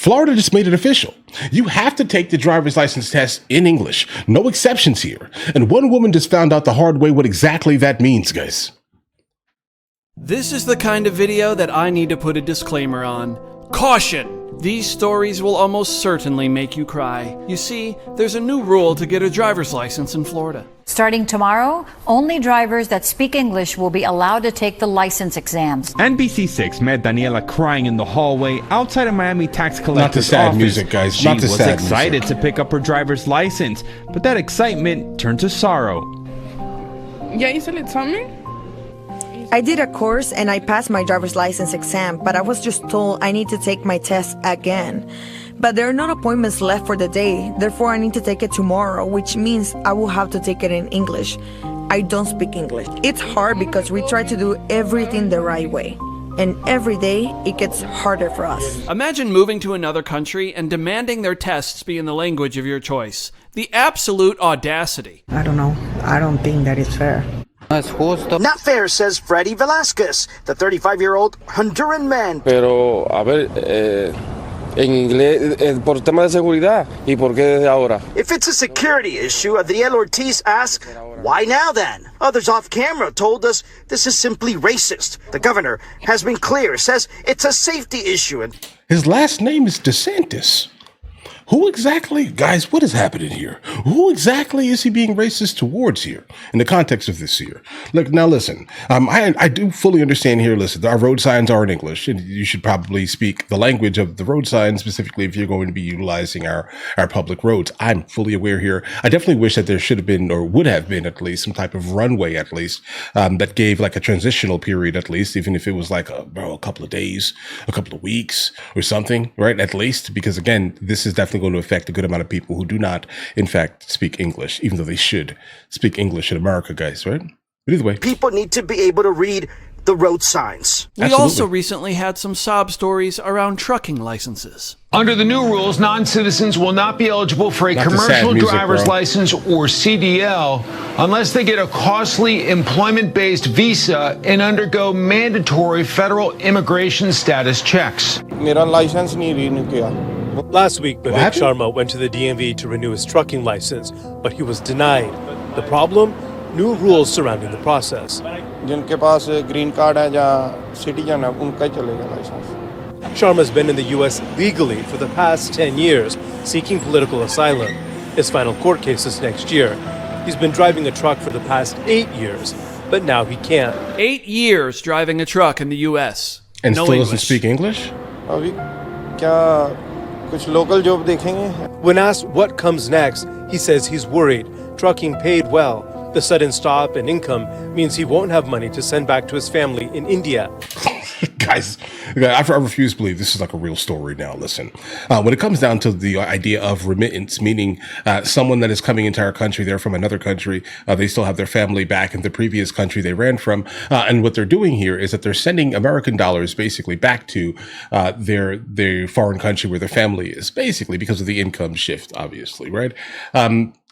Florida just made it official. You have to take the driver's license test in English. No exceptions here. And one woman just found out the hard way what exactly that means, guys. This is the kind of video that I need to put a disclaimer on. Caution! These stories will almost certainly make you cry. You see, there's a new rule to get a driver's license in Florida. Starting tomorrow, only drivers that speak English will be allowed to take the license exams. NBC6 met Daniela crying in the hallway outside a Miami tax collector's office. Not the sad music, guys. She Not the was sad excited music. to pick up her driver's license, but that excitement turned to sorrow. ¿Ya hizo el examen? I did a course and I passed my driver's license exam, but I was just told I need to take my test again. But there are no appointments left for the day, therefore I need to take it tomorrow, which means I will have to take it in English. I don't speak English. It's hard because we try to do everything the right way. And every day, it gets harder for us. Imagine moving to another country and demanding their tests be in the language of your choice. The absolute audacity. I don't know. I don't think that is fair. Not fair, says Freddy Velasquez, the 35-year-old Honduran man. Pero, a ver, en inglés, por tema de seguridad, ¿y por qué desde ahora? If it's a security issue, Adriel Ortiz asks, why now then? Others off camera told us this is simply racist. The governor has been clear, says it's a safety issue. And his last name is DeSantis. Who exactly, guys, what is happening here? Who exactly is he being racist towards here in the context of this here? Look, now listen, I do fully understand here, listen, our road signs are in English and you should probably speak the language of the road signs, specifically if you're going to be utilizing our public roads. I'm fully aware here. I definitely wish that there should have been, or would have been at least, some type of runway at least, that gave like a transitional period at least, even if it was like a couple of days, a couple of weeks or something, right? At least, because again, this is definitely going to affect a good amount of people who do not, in fact, speak English, even though they should speak English in America, guys, right? But either way. People need to be able to read the road signs. We also recently had some sob stories around trucking licenses. Under the new rules, non-citizens will not be eligible for a commercial driver's license or CDL unless they get a costly employment-based visa and undergo mandatory federal immigration status checks. Last week, Vivek Sharma went to the DMV to renew his trucking license, but he was denied. The problem? New rules surrounding the process. Sharma's been in the U.S. legally for the past 10 years, seeking political asylum. His final court case is next year. He's been driving a truck for the past 8 years, but now he can't. 8 years driving a truck in the U.S. And no still English. doesn't speak English? When asked what comes next, he says he's worried. Trucking paid well. The sudden stop in income means he won't have money to send back to his family in India. Guys, I refuse to believe this is like a real story now. Listen, when it comes down to the idea of remittance, meaning someone that is coming into our country, they're from another country, they still have their family back in the previous country they ran from. And what they're doing here is that they're sending American dollars basically back to their foreign country where their family is, basically because of the income shift, obviously, right?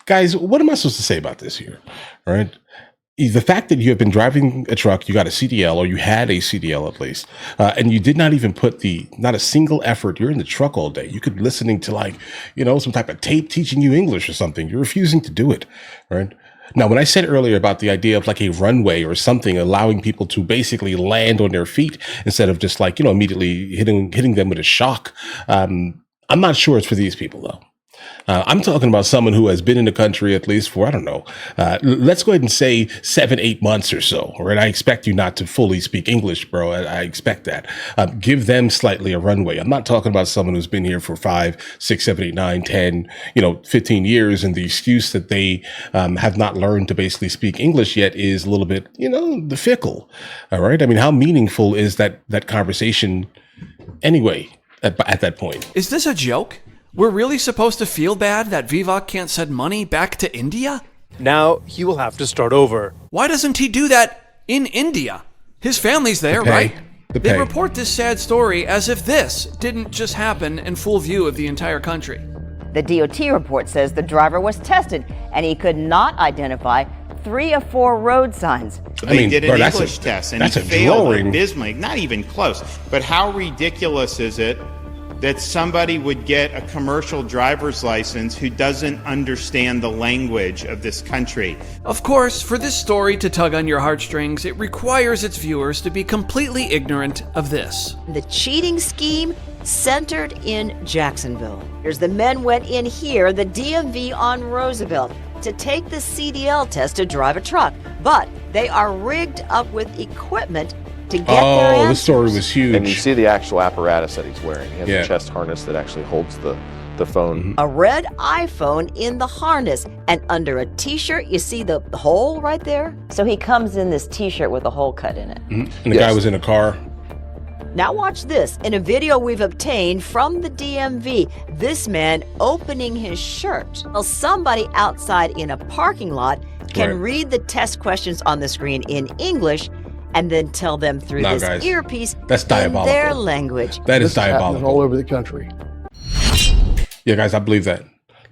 Guys, what am I supposed to say about this here? All right. The fact that you have been driving a truck, you got a CDL, or you had a CDL at least, and you did not even put not a single effort. You're in the truck all day. You could be listening to some type of tape teaching you English or something. You're refusing to do it, right? Now, when I said earlier about the idea of like a runway or something, allowing people to basically land on their feet instead of just immediately hitting them with a shock, I'm not sure it's for these people though. I'm talking about someone who has been in the country at least for, I don't know, let's go ahead and say 7-8 months or so. Right? I expect you not to fully speak English, bro. I expect that. Give them slightly a runway. I'm not talking about someone who's been here for 5, 6, 7, 8, 9, 10, 15 years. And the excuse that they have not learned to basically speak English yet is a little bit, the fickle. All right. I mean, how meaningful is that conversation anyway at that point? Is this a joke? We're really supposed to feel bad that Vivek can't send money back to India? Now he will have to start over. Why doesn't he do that in India? His family's there, right? They report this sad story as if this didn't just happen in full view of the entire country. The DOT report says the driver was tested and he could not identify 3 of 4 road signs. They did an English test and he failed abysmally, not even close. But how ridiculous is it that somebody would get a commercial driver's license who doesn't understand the language of this country. Of course, for this story to tug on your heartstrings, it requires its viewers to be completely ignorant of this. The cheating scheme centered in Jacksonville. Here's the men went in here, the DMV on Roosevelt, to take the CDL test to drive a truck, but they are rigged up with equipment to get their answers. This story was huge. And you see the actual apparatus that he's wearing. He has a chest harness that actually holds the phone. A red iPhone in the harness, and under a t-shirt, you see the hole right there? So he comes in this t-shirt with a hole cut in it. And the guy was in a car. Now watch this. In a video we've obtained from the DMV, this man opening his shirt. Well, somebody outside in a parking lot can read the test questions on the screen in English and then tell them through this earpiece that's diabolical. In their language. That is diabolical. All over the country. Yeah, guys, I believe that.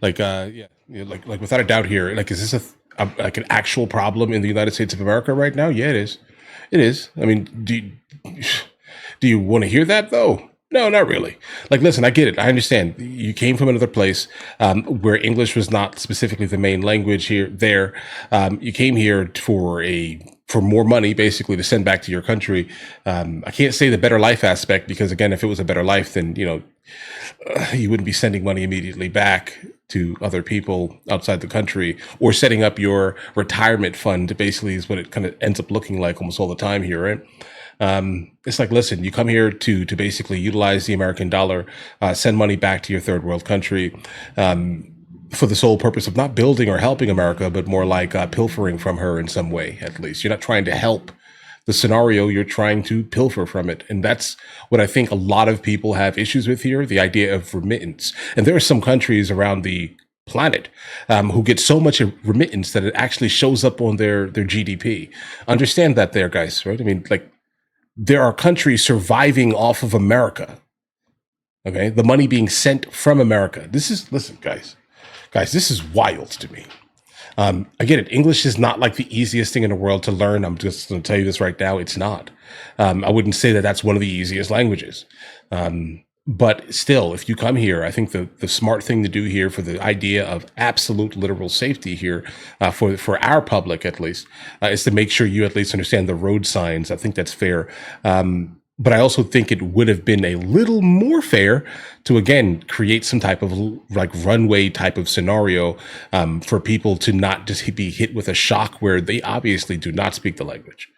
Like, like without a doubt here, like, is this like an actual problem in the United States of America right now? Yeah, it is. It is. I mean, do you want to hear that though? No, not really. Like, listen, I get it. I understand. You came from another place where English was not specifically the main language there. You came here for more money, basically, to send back to your country. I can't say the better life aspect because, again, if it was a better life, then, you wouldn't be sending money immediately back to other people outside the country or setting up your retirement fund, basically, is what it kind of ends up looking like almost all the time here, right? It's like, listen, you come here to basically utilize the American dollar, send money back to your third world country, for the sole purpose of not building or helping America, but more like pilfering from her in some way, at least. You're not trying to help the scenario, you're trying to pilfer from it. And that's what I think a lot of people have issues with here, the idea of remittance. And there are some countries around the planet who get so much remittance that it actually shows up on their GDP. Understand that there, guys, right? I mean, like, there are countries surviving off of America. Okay, the money being sent from America. Listen, guys, this is wild to me. I get it. English is not like the easiest thing in the world to learn. I'm just going to tell you this right now. It's not. I wouldn't say that that's one of the easiest languages. But still, if you come here, I think the smart thing to do here for the idea of absolute literal safety here, for our public at least, is to make sure you at least understand the road signs. I think that's fair. But I also think it would have been a little more fair to, again, create some type of like runway type of scenario for people to not just be hit with a shock where they obviously do not speak the language.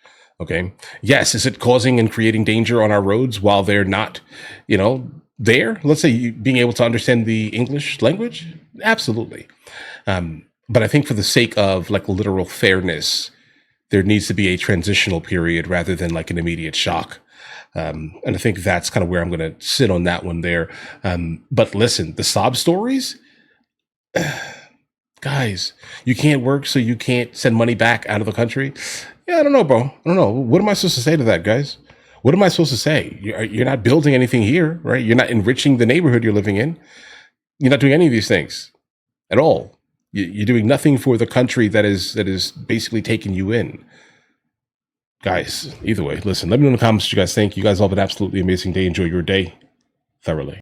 Okay. Yes. Is it causing and creating danger on our roads while they're not, there? Let's say being able to understand the English language? Absolutely. But I think for the sake of like literal fairness, there needs to be a transitional period rather than like an immediate shock. And I think that's kind of where I'm going to sit on that one there. But listen, the sob stories, guys, you can't work, so you can't send money back out of the country. Yeah, I don't know, bro. I don't know. What am I supposed to say to that, guys? What am I supposed to say? You're not building anything here, right? You're not enriching the neighborhood you're living in. You're not doing any of these things at all. You're doing nothing for the country that is basically taking you in. Guys, either way, listen, let me know in the comments what you guys think. You guys all have an absolutely amazing day. Enjoy your day thoroughly.